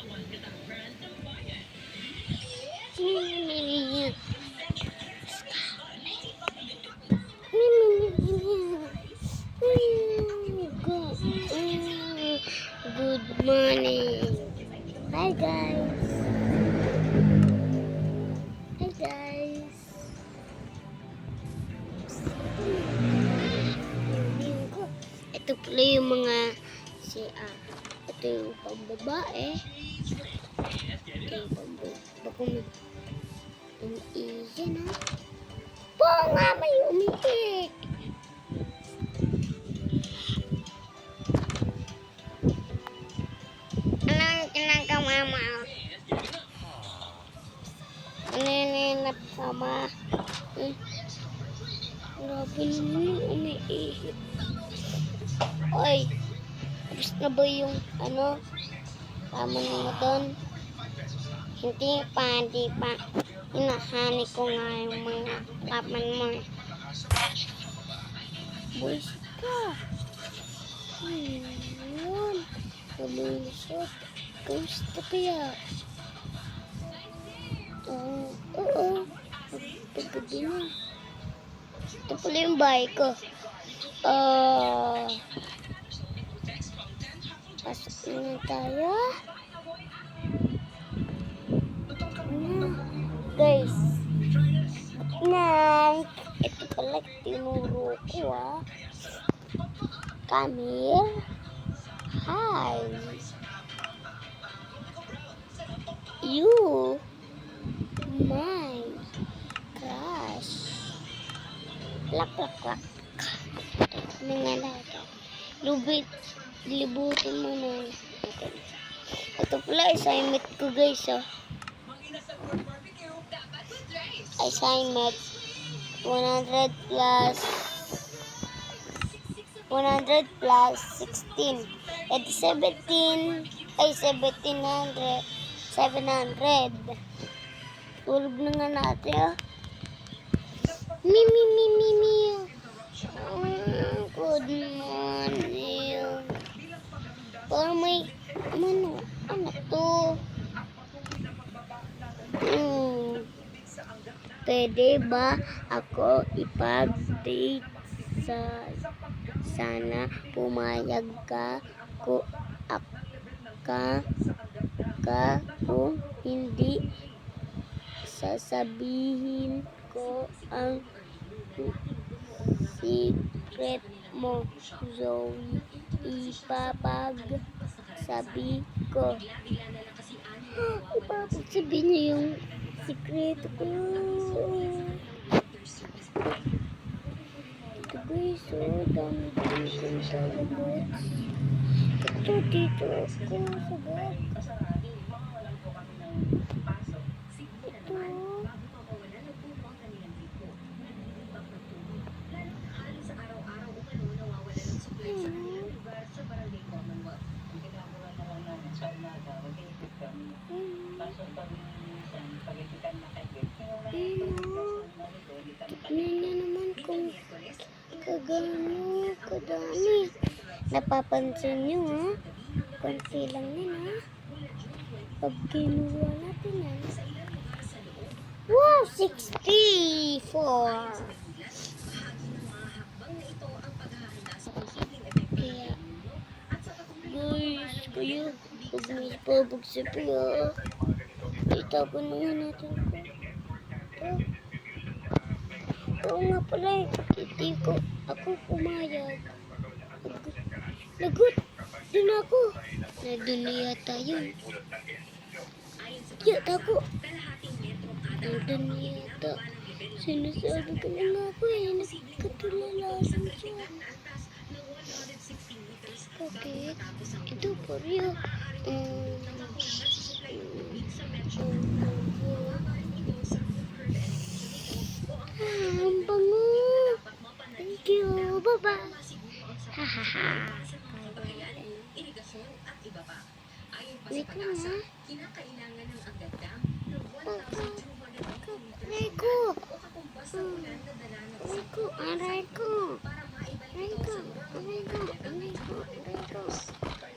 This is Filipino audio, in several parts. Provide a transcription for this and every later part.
Good morning. Hi guys. Hi guys. Ito pala yung mga ito yung pambabae. Ito yung pambabae. Umiihi na. Po nga may umiihi. Anong ginagawa mo? Naninap ka ba? Grabe naman yung umiihi. Oy, tapos na ba yung tama mo doon? Hindi pa. Hinahani ko nga yung mga laman mo. Boys ka. Yun. Nalulusot. Kamusta kaya? Oo. Paggabi na. Ito pala yung bahay ko. Pasok na tayo. Guys. Night. Ito pala tinuro ko Come here. Hi. You. My crush. Lak. Nangalaka. Libutin mo na. Okay. Ito pala assignment ko guys. Assignment 100 plus 16. At 700. Tulog na nga natin. Mi. Good morning. Parang may ano to? Pwede ba ako ipag-date sana pumayag ka kung hindi sasabihin ko ang secret mo, Zoe. Ipapagsabi ko. Ipapagsabi niya yung secret ko. Ito guys, dami kong talabot. Ito dito ako sa bag. Tignan naman kung kadami. Napapansin nyo konti lang yun pag kinuha natin wow, 64. Kaya guys, pag may pabagsabi itago na nga natin oo nga pala hindi ko ako pumayag. Lagot dun ako. Nandun na yata yun. Tago. Nandun na yata. Sinasabi ko na nga ako nagkatulalasan siya. Okay. Ito po rin. Ang bango. Thank you. Bye-bye. Hahaha. Wait lang Aray ko.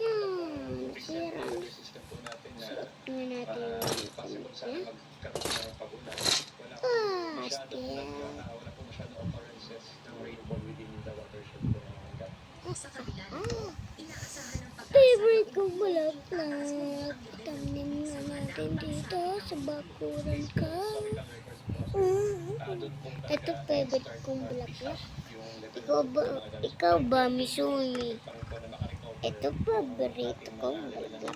Yan. Sira. Still. Favorite ko bulaklak. Tanim nga natin dito sa bakuran ka. Ito favorite kong bulaklak. Ikaw ba, Misumi? Ito favorite kong bulaklak.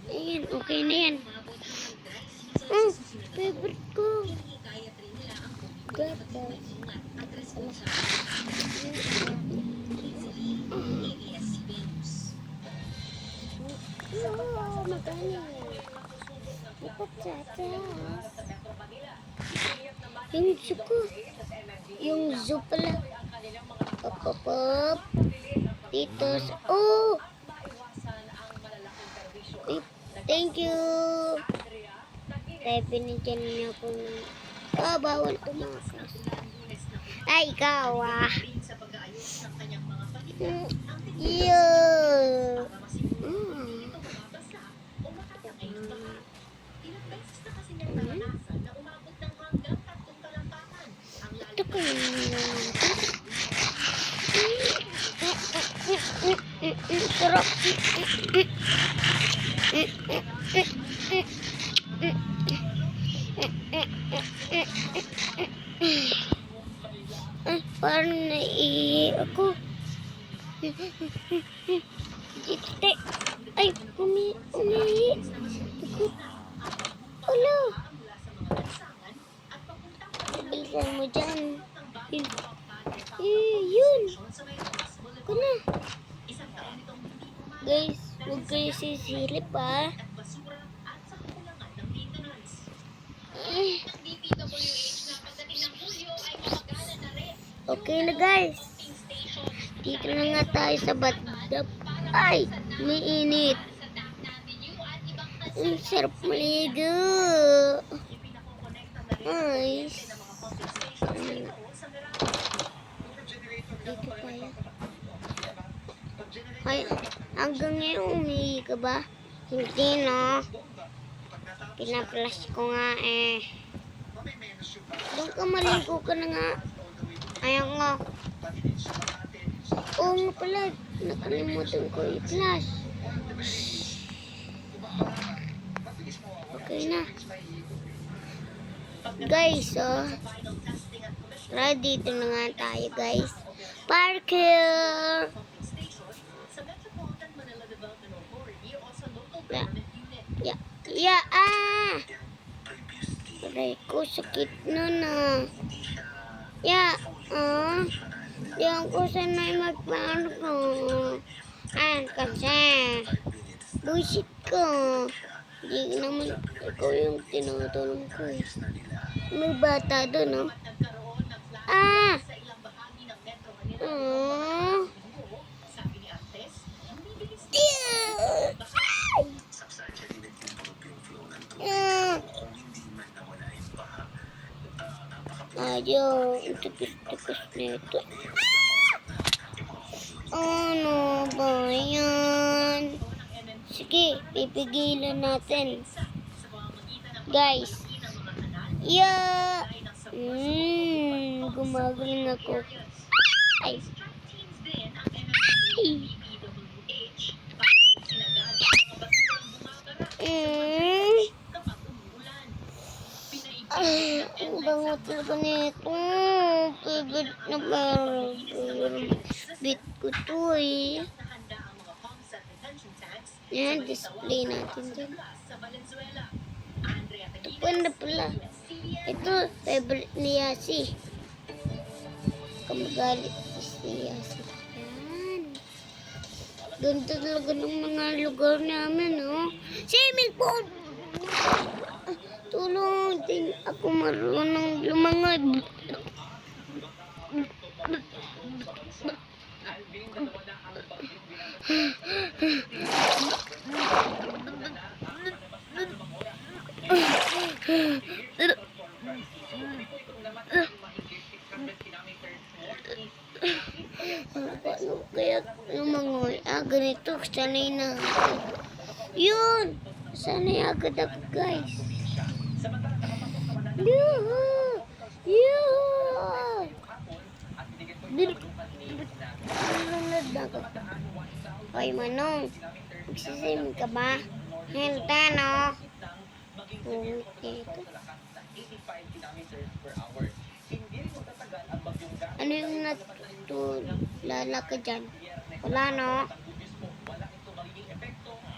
Ayan, okay na yan. Favorite ko. Gata. Magkano. Dapat sa atas. Yung suko. Yung zoo pala. Pop. Titos. Oh! Thank you. Kaya pinadyan niya po ng... bawal tumakas. Ay, ikaw Yeah. Ito kayo sarap. Parang naiihi ako. Dito. Ay, umiihi ako. Wala. Bilisan mo dyan. Yun. Ako na. Guys, huwag kayo sisilip ha. Okay na guys. Dito na nga tayo sa bathtub. Ay, may init. Ang sarap maligo. Nice. Dito tayo. Ay, hanggang ngayon umihi ka ba? Hindi no. Pinaplash ko nga eh. Doon ka maligo ka na nga. Ayan nga. Oo nga pala. Nakalimutan ko i-flash. Okay na. Guys, dito na nga tayo guys. Parker! Yeah, Aray ko, sakit nun Diyan ko sanay magpaano kasi buisit ko. Hindi naman ikaw yung tinutulong ko eh. May bata doon Ayaw, tipis-tipis nito. Ano ba yan? Sige, pipigilan natin. Guys. Gumagaling ako. Ay. Ang bango talaga nito. Favorite na bit ko to eh. Yan, display natin dyan. Ito pala. Ito, favorite ni Yasi. Kamagalit si Yasi. Yan. Ganda talaga ng mga lugar namin, Swimming pool! Tulong din ako marunong lumangad. lumangoy. Ganito. Sanay na ako. Yun! Sanay agad ako, guys. Yuhu! Yuhu! Nalunod na ako. Hoy, Manong. Magsisim ka ba? Henta, no? Okay. Ano yung natulala ka dyan? Wala, no?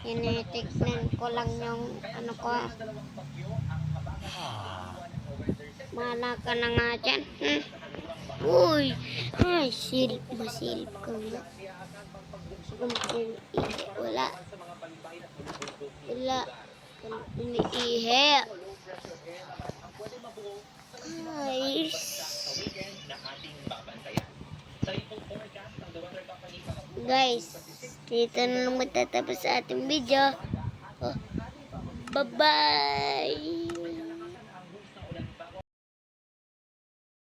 Tinitignan ko lang yung ano ko. Mahala ka na nga dyan. Uy! Ay, masilip ka nga. Wala. Wala. Umiihi. Ay. Guys, dito na lang matatapos sa ating video. Bye-bye!